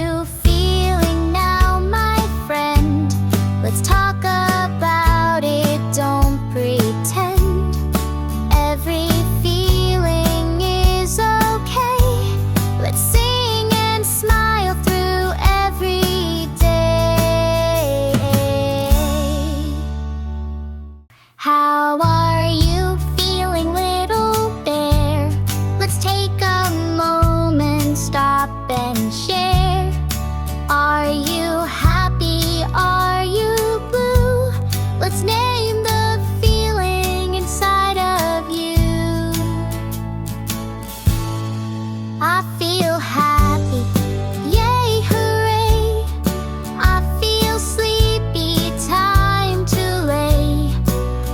you feeling now, my friend? Let's talk about it, don't pretend. Every feeling is okay. Let's sing and smile through every day. How are you feeling, little bear? Let's take a moment, stop and share. Are you happy? Are you blue? Let's name the feeling inside of you. I feel happy, yay, hooray. I feel sleepy, time to lay.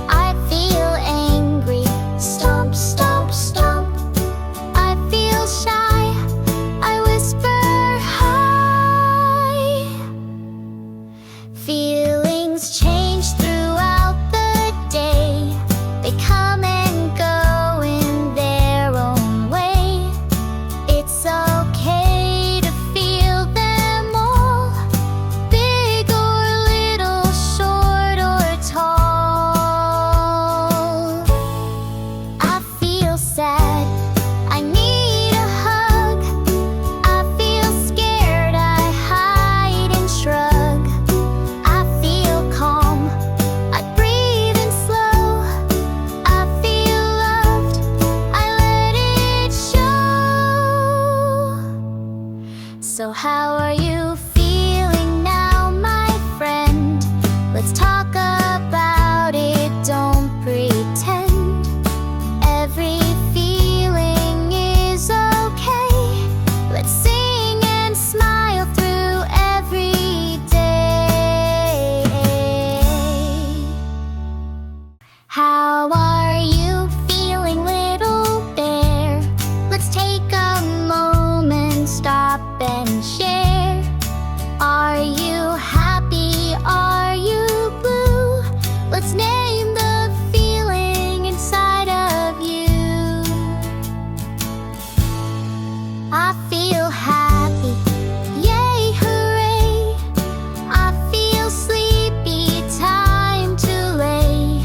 I feel angry, stomp, stomp, stomp. I feel shy, I whisper hi. Feelings change throughout the day. They come and go in their own way. It's okay to feel them all, big or little, short or tall. I feel sad, I need a hug. I feel scared, I hide and shrug. I feel calm, I breathe in slow. I feel loved, I let it show. So how are you feeling now, my friend? Let's talk about it, don't pretend. Every feeling is okay. Let's sing and smile through every day. How are you feeling, little bear? Let's take a moment, stop and share. Are you happy? Are you blue? Let's name the feeling inside of you. I feel happy, yay, hooray. I feel sleepy, time to lay.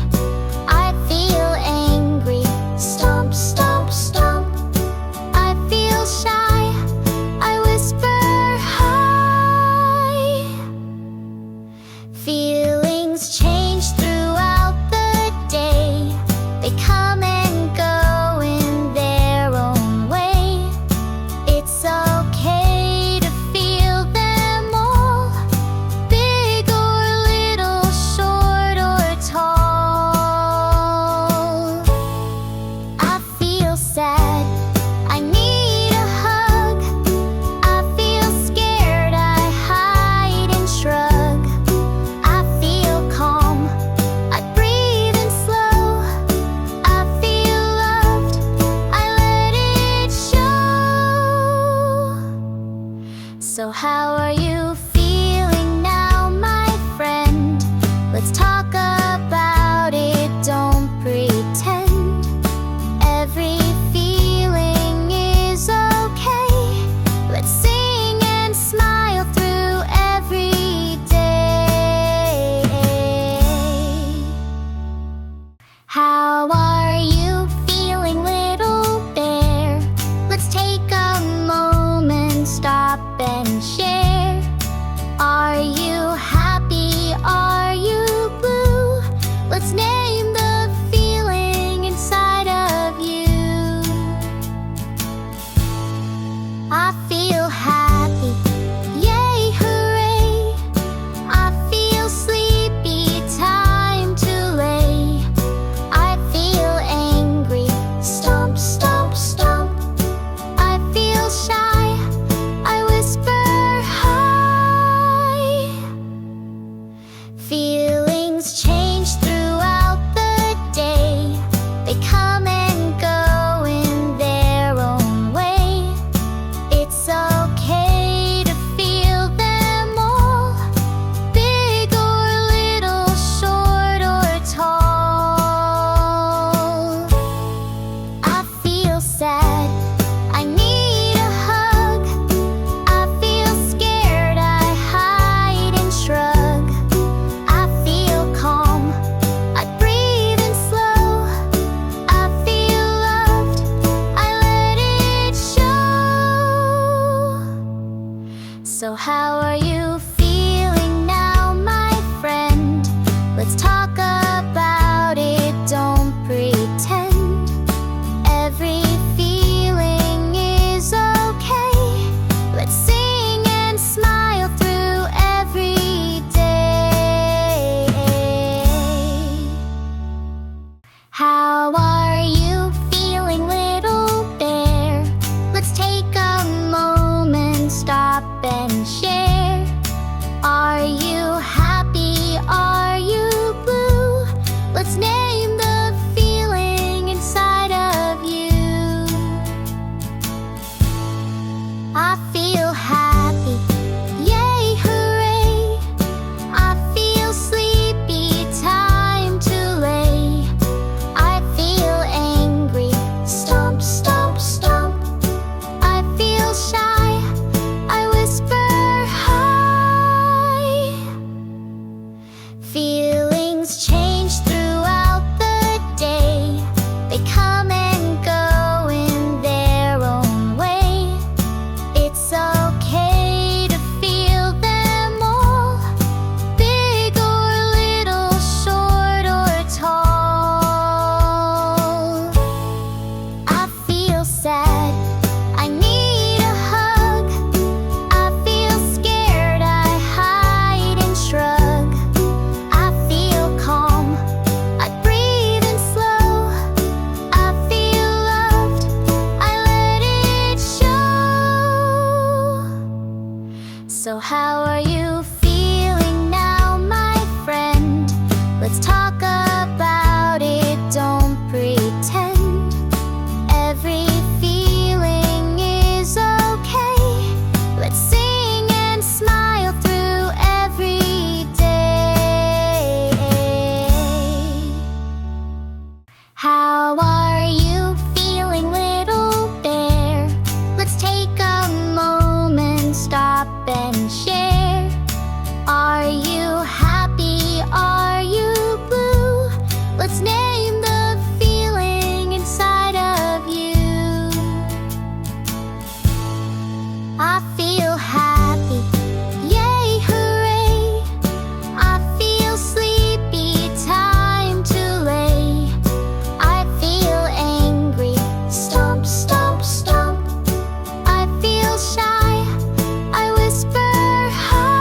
I feel angry, stomp, stomp, stomp. I feel shy, I whisper hi. Feelings change throughout the day. They come and go in their own way. It's okay to feel them all, big or little, short or tall. I feel sad, I need a hug. I feel scared, I hide and shrug. I feel calm, I breathe in slow. I feel loved, I let it show. So how are you feeling now, my friend? Let's talk about it, don't pretend. Every feeling is okay. Let's sing and smile through every day. How are you feeling, little bear? Let's take a moment, stop and share. Are you happy? Are you blue? how are you feeling now, my friend? Let's talk about it, don't pretend. Every feeling is okay. Let's sing and smile through every day. How are you feeling, little bear? Let's take a moment, stop and share. Are you happy? Are you blue? Let's name the feeling inside of you. I feel happy, yay, hooray. I feel sleepy, time to lay. I feel angry, stomp, stomp, stomp. I feel shy, I whisper hi. Feelings change throughout the day. They come and go in their own way. It's okay to feel them all, big or little, short or tall. I feel sad, I need a hug. I feel scared, I hide and shrug. I feel calm, I breathe in slow. I feel loved, I let it show. So how are you feeling now, my friend? Let's talk about it, don't pretend. Every feeling is okay. Let's sing and smile through every day. How are you feeling, little bear? Let's take a moment, stop and share. Are you happy? Are you blue? Let's name the feeling inside of you. I feel happy, yay, hooray. I feel sleepy, time to lay. I feel angry, stomp, stomp, stomp. I feel shy, I whisper hi.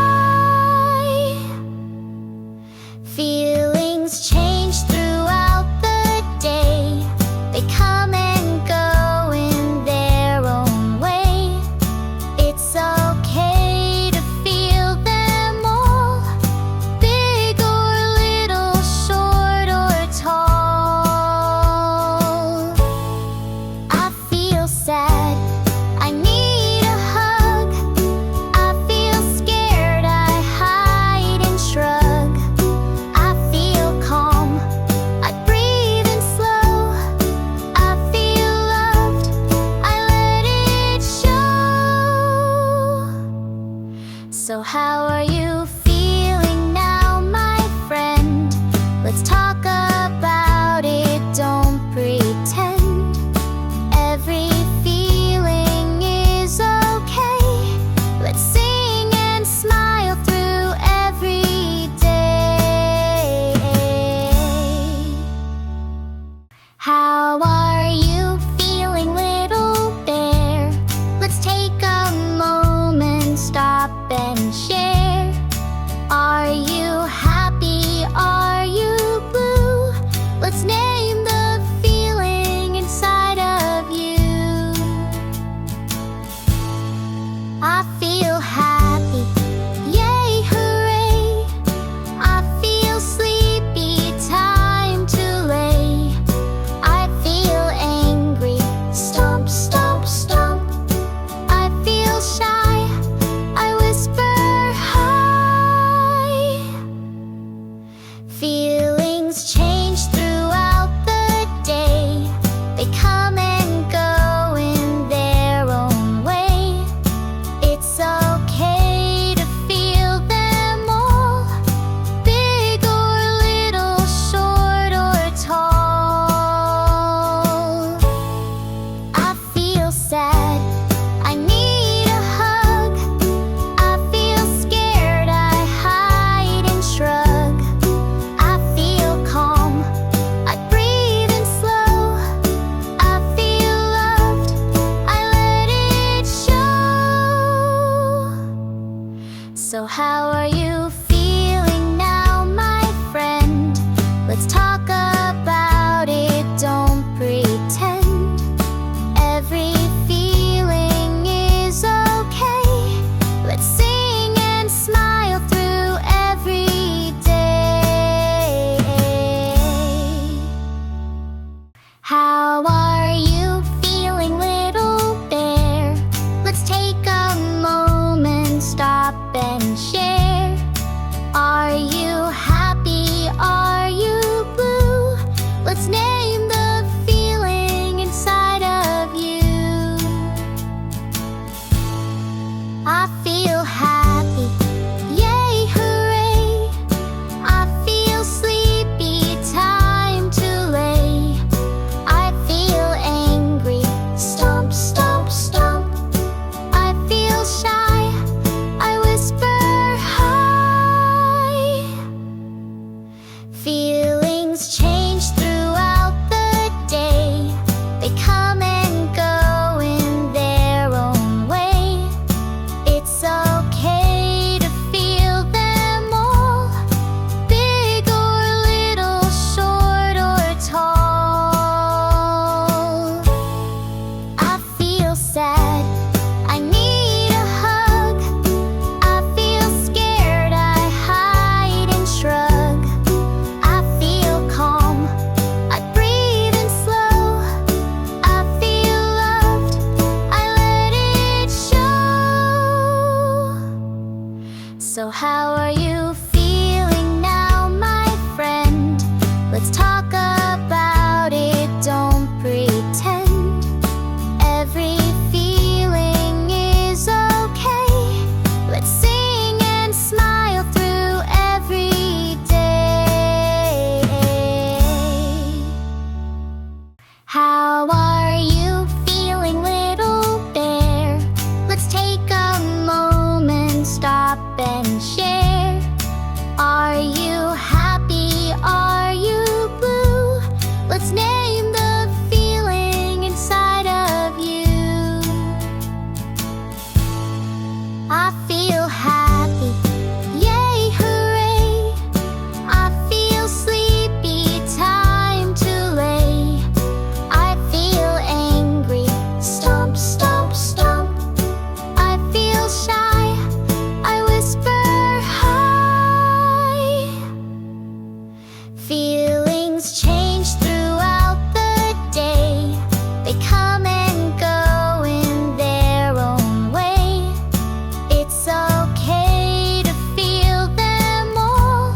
Feelings change throughout the day. They come and go in their own way. It's okay to feel them all, big or little, short or tall. I feel sad, I need a hug. I feel scared, I hide and shrug. I feel calm, I breathe in slow. I feel loved, I let it show. So how are you feeling now, my friend? Let's talk about it, don't pretend. Every feeling is okay. Let's sing and smile through every day. How are you feeling, little bear? Let's take a moment, stop and share. So how are you feeling now, my friend? Let's talk about it, don't pretend. Every feeling is okay. Let's sing and smile through every day. How are you feeling, little bear? Let's take a moment, stop and share. Are you happy? Are you blue? Let's name the feeling inside of you. I feel happy, yay, hooray. I feel sleepy, time to lay. I feel angry, stomp, stomp, stomp. I feel shy, I whisper hi. Feelings change throughout the day. They come and go in their own way. It's okay to feel them all, big or little, short or tall. I feel sad, I need a hug. I feel scared, I hide and shrug. I feel calm, I breathe in slow. I feel loved, I let it show. So how are you feeling now, my friend? Let's talk about it, don't pretend. Every feeling is okay. Let's sing and smile through every day. How are you feeling, little bear? Let's take a moment, stop and share. Are you happy? Are you blue? Let's name the feeling inside of you. I feel happy, yay, hooray. I feel sleepy, time to lay. I feel angry, stomp, stomp, stomp. I feel shy, I whisper hi. Feelings change throughout the day. They come and go in their own way. It's okay to feel them all,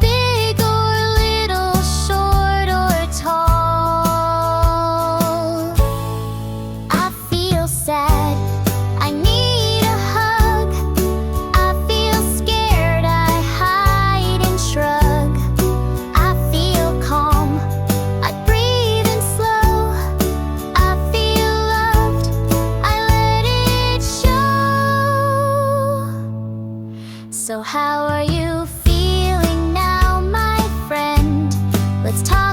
big or little, short or tall. I feel sad, I need a hug. I feel scared, I hide and shrug. I feel calm, I breathe in slow. I feel loved, I let it show. So how are you feeling now, my friend? Let's talk